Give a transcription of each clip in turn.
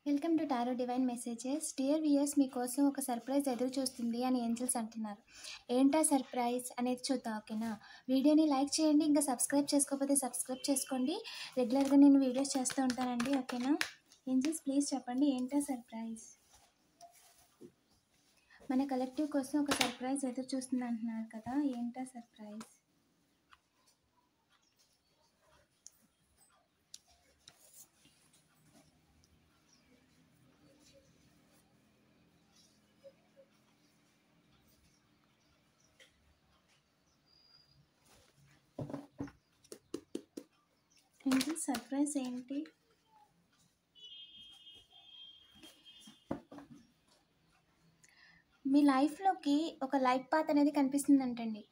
Welcome to tarot divine messages. Dear viewers, మీకోసం ఒక surprise ఎదురు చూస్తుంది అని ఏంజల్స్ అంటున్నారు. ఏంటా సర్ప్రైజ్ అనేది చూద్దాం, ఓకేనా? వీడియోని లైక్ చేయండి, ఇంకా సబ్స్క్రైబ్ చేసుకోకపోతే సబ్స్క్రైబ్ చేసుకోండి. రెగ్యులర్గా నేను వీడియోస్ చేస్తూ ఉంటానండి, ఓకేనా? ఏంజల్స్ ప్లీజ్ చెప్పండి, ఏంటా సర్ప్రైజ్? మన కలెక్టివ్ కోసం ఒక సర్ప్రైజ్ ఎదురు చూస్తుంది అంటున్నారు కదా, ఏంటా సర్ప్రైజ్? ఏంజల్స్ సర్ప్రైజ్ ఏంటి? మీ లైఫ్లోకి ఒక లైఫ్ పాత్ అనేది కనిపిస్తుందంటండి.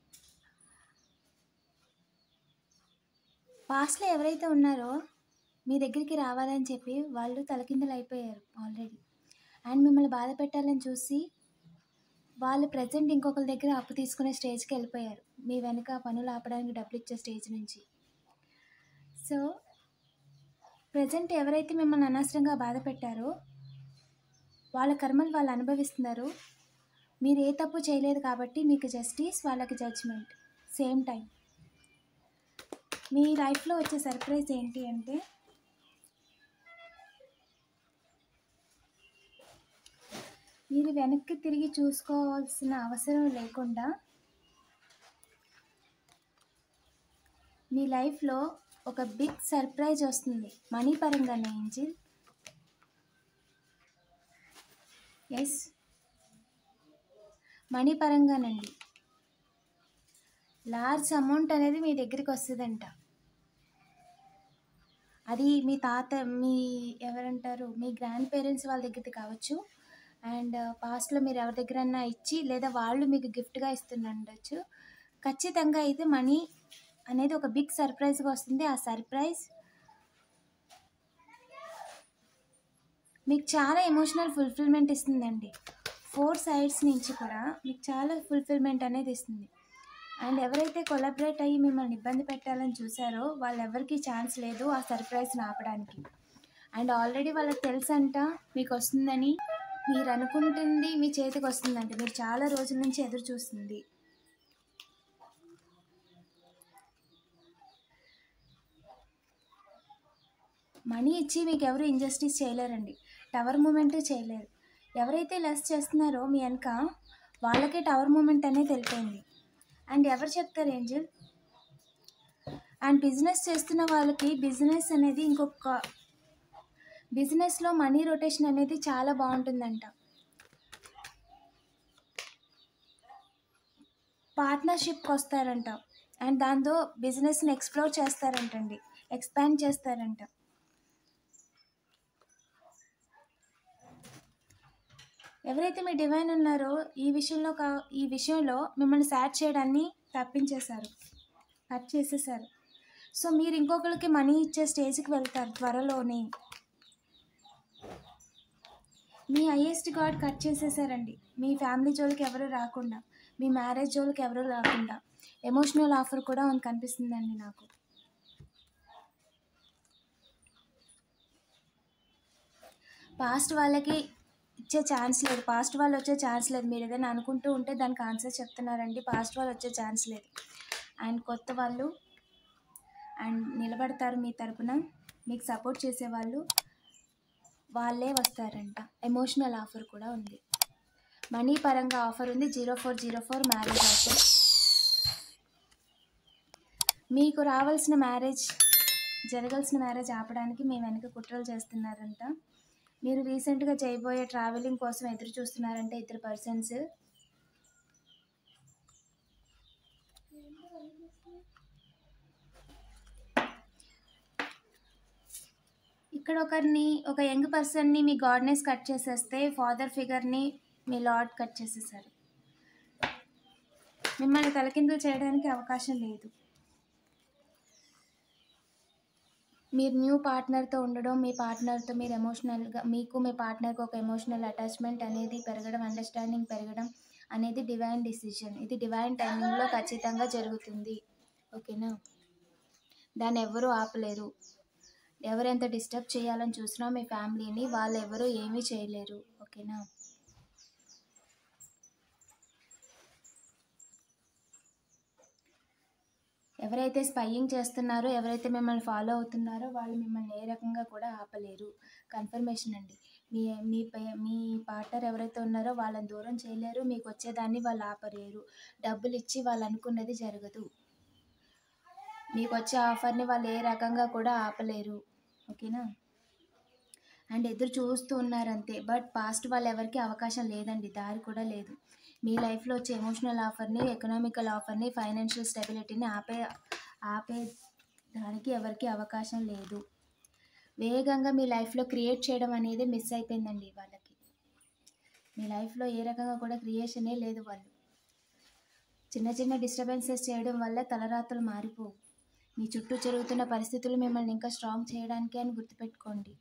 పాస్ట్లో ఎవరైతే ఉన్నారో మీ దగ్గరికి రావాలని చెప్పి వాళ్ళు తలకిందులు అయిపోయారు ఆల్రెడీ, అండ్ మిమ్మల్ని బాధ పెట్టాలని చూసి వాళ్ళు ప్రజెంట్ ఇంకొకరి దగ్గర అప్పు తీసుకునే స్టేజ్కి వెళ్ళిపోయారు, మీ వెనుక పనులు ఆపడానికి డబ్బులు ఇచ్చే స్టేజ్ నుంచి. సో ప్రజెంట్ ఎవరైతే మిమ్మల్ని అనవసరంగా బాధ పెట్టారో వాళ్ళ కర్మలు వాళ్ళు అనుభవిస్తున్నారు. మీరు ఏ తప్పు చేయలేదు కాబట్టి మీకు జస్టిస్, వాళ్ళకి జడ్జ్మెంట్. సేమ్ టైం మీ లైఫ్లో వచ్చే సర్ప్రైజ్ ఏంటి అంటే, మీరు వెనక్కి తిరిగి చూసుకోవాల్సిన అవసరం లేకుండా మీ లైఫ్లో ఒక బిగ్ సర్ప్రైజ్ వస్తుంది, మనీ పరంగానే ఏంజిల్. ఎస్, మనీ పరంగానండి. లార్జ్ అమౌంట్ అనేది మీ దగ్గరికి వస్తుందంట. అది మీ తాత, మీ ఎవరంటారు, మీ గ్రాండ్ పేరెంట్స్ వాళ్ళ దగ్గరికి కావచ్చు, అండ్ పాస్ట్లో మీరు ఎవరి దగ్గరన్నా ఇచ్చి, లేదా వాళ్ళు మీకు గిఫ్ట్గా ఇస్తుండొచ్చు. ఖచ్చితంగా అయితే మనీ అనేది ఒక బిగ్ సర్ప్రైజ్గా వస్తుంది. ఆ సర్ప్రైజ్ మీకు చాలా ఎమోషనల్ ఫుల్ఫిల్మెంట్ ఇస్తుందండి. 4 సైడ్స్ నుంచి కూడా మీకు చాలా ఫుల్ఫిల్మెంట్ అనేది ఇస్తుంది. అండ్ ఎవరైతే కొలాబరేట్ అయ్యి మిమ్మల్ని ఇబ్బంది పెట్టాలని చూసారో వాళ్ళెవరికి ఛాన్స్ లేదు ఆ సర్ప్రైజ్ని ఆపడానికి. అండ్ ఆల్రెడీ వాళ్ళకి తెలుసంట మీకు వస్తుందని. మీరు అనుకుంటుంది మీ చేతికి వస్తుందంట, మీరు చాలా రోజుల నుంచి ఎదురు చూస్తుంది. మనీ ఇచ్చి మీకు ఎవరు ఇంజస్టిస్ చేయలేరండి, టవర్ మూమెంట్ చేయలేరు. ఎవరైతే లెస్ చేస్తున్నారో మీ వెనక వాళ్ళకే టవర్ మూమెంట్ అనేది తెలిపోయింది. అండ్ ఎవరు చెప్తారు ఏంజిల్? అండ్ బిజినెస్ చేస్తున్న వాళ్ళకి బిజినెస్ అనేది ఇంకొక బిజినెస్లో మనీ రొటేషన్ అనేది చాలా బాగుంటుందంట. పార్ట్నర్షిప్కి వస్తారంట, అండ్ దాంతో బిజినెస్ని ఎక్స్ప్లోర్ చేస్తారంటండి, ఎక్స్పాండ్ చేస్తారంట. ఎవరైతే మీ డివైన్ ఉన్నారో ఈ విషయంలో మిమ్మల్ని సాడ్ చేయడాన్ని తప్పించేశారు, కట్ చేసేసారు. సో మీరు ఇంకొకరికి మనీ ఇచ్చే స్టేజ్కి వెళ్తారు త్వరలోనే. మీ హైయెస్ట్ గాడ్ కట్ చేసేసారండి. మీ ఫ్యామిలీ జోలికి ఎవరు రాకుండా, మీ మ్యారేజ్ జోలికి ఎవరు రాకుండా ఎమోషనల్ ఆఫర్ కూడా కనిపిస్తుందండి నాకు. పాస్ట్ వాళ్ళకి ఇచ్చే ఛాన్స్ లేదు, పాస్ట్ వాళ్ళు వచ్చే ఛాన్స్ లేదు. మీరు ఏదైనా అనుకుంటూ ఉంటే దానికి ఆన్సర్ చెప్తున్నారండి, పాస్ట్ వాళ్ళు వచ్చే ఛాన్స్ లేదు. అండ్ కొత్త వాళ్ళు అండ్ నిలబడతారు మీ తరపున, మీకు సపోర్ట్ చేసేవాళ్ళు వాళ్ళే వస్తారంట. ఎమోషనల్ ఆఫర్ కూడా ఉంది, మనీ పరంగా ఆఫర్ ఉంది. 0404 మ్యారేజ్ ఆఫర్. మీకు రావాల్సిన మ్యారేజ్, జరగాల్సిన మ్యారేజ్ ఆపడానికి మీ వెనక కుట్రలు చేస్తున్నారంట. మీరు రీసెంట్గా చేయబోయే ట్రావెలింగ్ కోసం ఎదురు చూస్తున్నారంటే ఇద్దరు పర్సన్స్. ఇక్కడ ఒక యంగ్ పర్సన్ని మీ గాడ్నెస్ కట్ చేసేస్తే, ఫాదర్ ఫిగర్ని మీ లార్డ్ కట్ చేసేసారు. మిమ్మల్ని తలకిందులు చేయడానికి అవకాశం లేదు. మీరు న్యూ పార్ట్నర్తో ఉండడం, మీ పార్ట్నర్తో మీరు ఎమోషనల్గా, మీకు మీ పార్ట్నర్కి ఒక ఎమోషనల్ అటాచ్మెంట్ అనేది పెరగడం, అండర్స్టాండింగ్ పెరగడం అనేది డివైన్ డిసిషన్. ఇది డివైన్ టైమింగ్లో ఖచ్చితంగా జరుగుతుంది, ఓకేనా? దాన్ని ఎవ్వరూ ఆపలేరు. ఎవరెంత డిస్టర్బ్ చేయాలని చూసినా మీ ఫ్యామిలీని వాళ్ళు ఎవరు ఏమీ చేయలేరు. ఓకేనా? ఎవరైతే స్పైయింగ్ చేస్తున్నారో, ఎవరైతే మిమ్మల్ని ఫాలో అవుతున్నారో వాళ్ళు మిమ్మల్ని ఏ రకంగా కూడా ఆపలేరు. కన్ఫర్మేషన్ అండి. మీ పార్ట్నర్ ఎవరైతే ఉన్నారో వాళ్ళని దూరం చేయలేరు. మీకు వచ్చేదాన్ని వాళ్ళు ఆపలేరు. డబ్బులు ఇచ్చి వాళ్ళు అనుకున్నది జరగదు. మీకు వచ్చే ఆఫర్ని వాళ్ళు ఏ రకంగా కూడా ఆపలేరు. ఓకేనా? అండ్ ఎదురు చూస్తూ ఉన్నారంతే. బట్ పాస్ట్ వాళ్ళు ఎవరికి అవకాశం లేదండి, దారి కూడా లేదు. మీ లైఫ్లో వచ్చే ఎమోషనల్ ఆఫర్ని, ఎకనామికల్ ఆఫర్ని, ఫైనాన్షియల్ స్టెబిలిటీని ఆపే దానికి ఎవరికి అవకాశం లేదు. వేగంగా మీ లైఫ్లో క్రియేట్ చేయడం అనేది మిస్ అయిపోయిందండి వాళ్ళకి. మీ లైఫ్లో ఏ రకంగా కూడా క్రియేషనే లేదు. వాళ్ళు చిన్న చిన్న డిస్టర్బెన్సెస్ చేయడం వల్ల తలరాతలు మారిపోవు. మీ చుట్టూ జరుగుతున్న పరిస్థితులు మిమ్మల్ని ఇంకా స్ట్రాంగ్ చేయడానికి అని గుర్తుపెట్టుకోండి.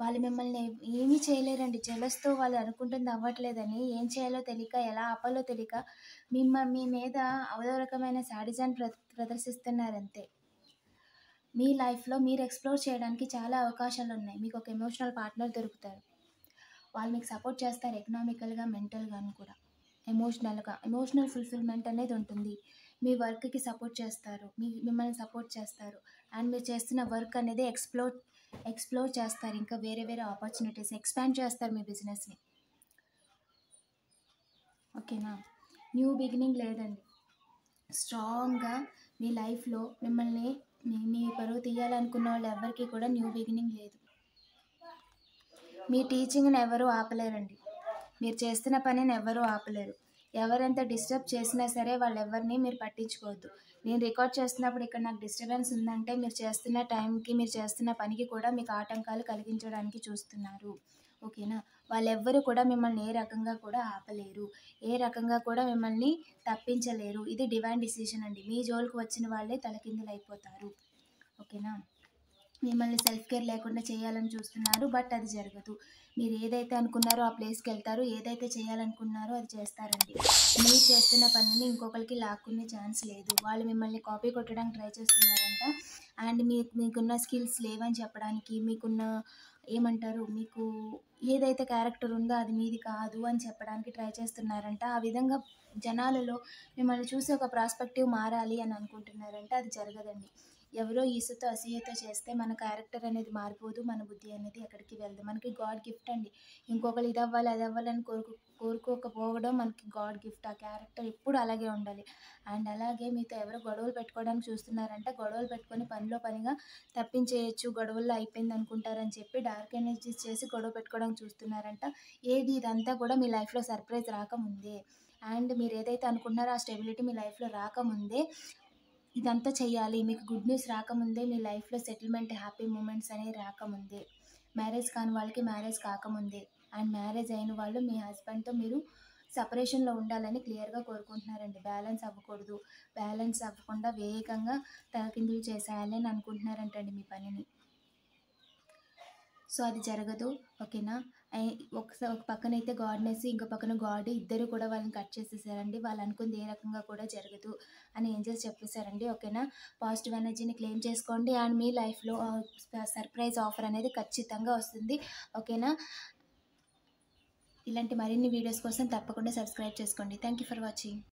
వాళ్ళు మిమ్మల్ని ఏమీ చేయలేరండి. జెలస్‌తో వాళ్ళు అనుకుంటుంది అవ్వట్లేదని ఏం చేయాలో తెలియక, ఎలా ఆపాలో తెలియక మీ మీద అదో రకమైన శాడిజాన్ని ప్రదర్శిస్తున్నారంతే. మీ లైఫ్‌లో మీరు ఎక్స్‌ప్లోర్ చేయడానికి చాలా అవకాశాలున్నాయి. మీకు ఒక ఎమోషనల్ పార్ట్నర్ దొరుకుతారు. వాళ్ళు మీకు సపోర్ట్ చేస్తారు ఎకనామికల్‌గా, మెంటల్‌గాను కూడా. ఎమోషనల్ ఫుల్‌ఫిల్‌మెంట్ అనేది ఉంటుంది. మీ వర్క్‌కి సపోర్ట్ చేస్తారు. మిమ్మల్ని సపోర్ట్ చేస్తారు. అండ్ మీరు చేస్తున్న వర్క్ అనేది ఎక్స్‌ప్లోర్ చేస్తారు. ఇంకా వేరే వేరే ఆపర్చునిటీస్ ఎక్స్‌పాండ్ చేస్తారు మీ బిజినెస్‌ని. ఓకేనా? న్యూ బిగినింగ్ లేదండి. స్ట్రాంగ్‌గా మీ లైఫ్‌లో మీ పరువు తీయాలనుకున్న వాళ్ళు ఎవరికీ కూడా న్యూ బిగినింగ్ లేదు. మీ టీచింగ్‌ని ఎవరు ఆపలేరండి. మీరు చేస్తున్న పనిని ఎవరు ఆపలేరు. ఎవరెంత డిస్టర్బ్ చేసినా సరే వాళ్ళెవరిని మీరు పట్టించుకోవద్దు. నేను రికార్డ్ చేస్తున్నప్పుడు ఇక్కడ నాకు డిస్టర్బెన్స్ ఉందంటే మీరు చేస్తున్న టైంకి, మీరు చేస్తున్న పనికి కూడా మీకు ఆటంకాలు కలిగించడానికి చూస్తున్నారు. ఓకేనా? వాళ్ళెవ్వరూ కూడా మిమ్మల్ని ఏ రకంగా కూడా ఆపలేరు. ఏ రకంగా కూడా మిమ్మల్ని తప్పించలేరు. ఇది డివైన్ డిసిషన్ అండి. మీ జోలికి వచ్చిన వాళ్ళే తలకిందులైపోతారు. ఓకేనా? మిమ్మల్ని సెల్ఫ్ కేర్ లేకుండా చేయాలని చూస్తున్నారు. బట్ అది జరగదు. మీరు ఏదైతే అనుకున్నారో ఆ ప్లేస్‌కి వెళ్తారు. ఏదైతే చేయాలనుకున్నారో అది చేస్తారండి. మీరు చేస్తున్న పనిని ఇంకొకరికి లాక్కునే ఛాన్స్ లేదు. వాళ్ళు మిమ్మల్ని కాపీ కొట్టడానికి ట్రై చేస్తున్నారంట. అండ్ మీకున్న స్కిల్స్ లేవని చెప్పడానికి, మీకు ఏదైతే క్యారెక్టర్ ఉందో అది మీది కాదు అని చెప్పడానికి ట్రై చేస్తున్నారంట. ఆ విధంగా జనాలలో మిమ్మల్ని చూసి ఒక ప్రాస్పెక్టివ్ మారాలి అని అనుకుంటున్నారంట. అది జరగదండి. ఎవరో ఈసుతో, అసూయతో చేస్తే మన క్యారెక్టర్ అనేది మారిపోదు. మన బుద్ధి అనేది ఎక్కడికి వెళ్ళదు. మనకి గాడ్ గిఫ్ట్ అండి. ఇంకొకళ్ళు ఇదవ్వాలి, అదవ్వాలని కోరుకోకపోవడం మనకి గాడ్ గిఫ్ట్. ఆ క్యారెక్టర్ ఎప్పుడు అలాగే ఉండాలి. అండ్ అలాగే మీతో ఎవరో గొడవలు పెట్టుకోవడానికి చూస్తున్నారంటే, గొడవలు పెట్టుకొని పనిలో పనిగా తప్పించేయొచ్చు, గొడవల్లో అయిపోయింది అనుకుంటారని చెప్పి డార్క్ ఎనర్జీస్ చేసి గొడవ పెట్టుకోవడానికి చూస్తున్నారంట. ఇదంతా కూడా మీ లైఫ్‌లో సర్ప్రైజ్ రాకముందే. అండ్ మీరు ఏదైతే అనుకుంటున్నారో ఆ స్టెబిలిటీ మీ లైఫ్‌లో రాకముందే ఇదంతా చెయ్యాలి. మీకు గుడ్ న్యూస్ రాకముందే, మీ లైఫ్‌లో సెటిల్మెంట్, హ్యాపీ మూమెంట్స్ అనేవి రాకముందే, మ్యారేజ్ కాని వాళ్ళకి మ్యారేజ్ కాకముందే, అండ్ మ్యారేజ్ అయిన వాళ్ళు మీ హస్బెండ్‌తో మీరు సెపరేషన్‌లో ఉండాలని క్లియర్‌గా కోరుకుంటున్నారండి. బ్యాలెన్స్ అవ్వకూడదు. బ్యాలెన్స్ అవ్వకుండా వేగంగా తలకిందులు చేసేయాలి అని అనుకుంటున్నారంటండి మీ పనిని. సో, అది జరగదు. ఓకేనా? ఒక పక్కనైతే గాడ్‌నెస్, ఇంకో పక్కన గాడ్, ఇద్దరు కూడా వాళ్ళని కట్ చేసేసారండి. వాళ్ళు అనుకుంది ఏ రకంగా కూడా జరగదు అని ఏంజెల్స్ చెప్పేసారండి. ఓకేనా? పాజిటివ్ ఎనర్జీని క్లెయిమ్ చేసుకోండి. అండ్ మీ లైఫ్‌లో సర్ప్రైజ్ ఆఫర్ అనేది ఖచ్చితంగా వస్తుంది. ఓకేనా? ఇలాంటి మరిన్ని వీడియోస్ కోసం తప్పకుండా సబ్స్క్రైబ్ చేసుకోండి. Thank you for watching.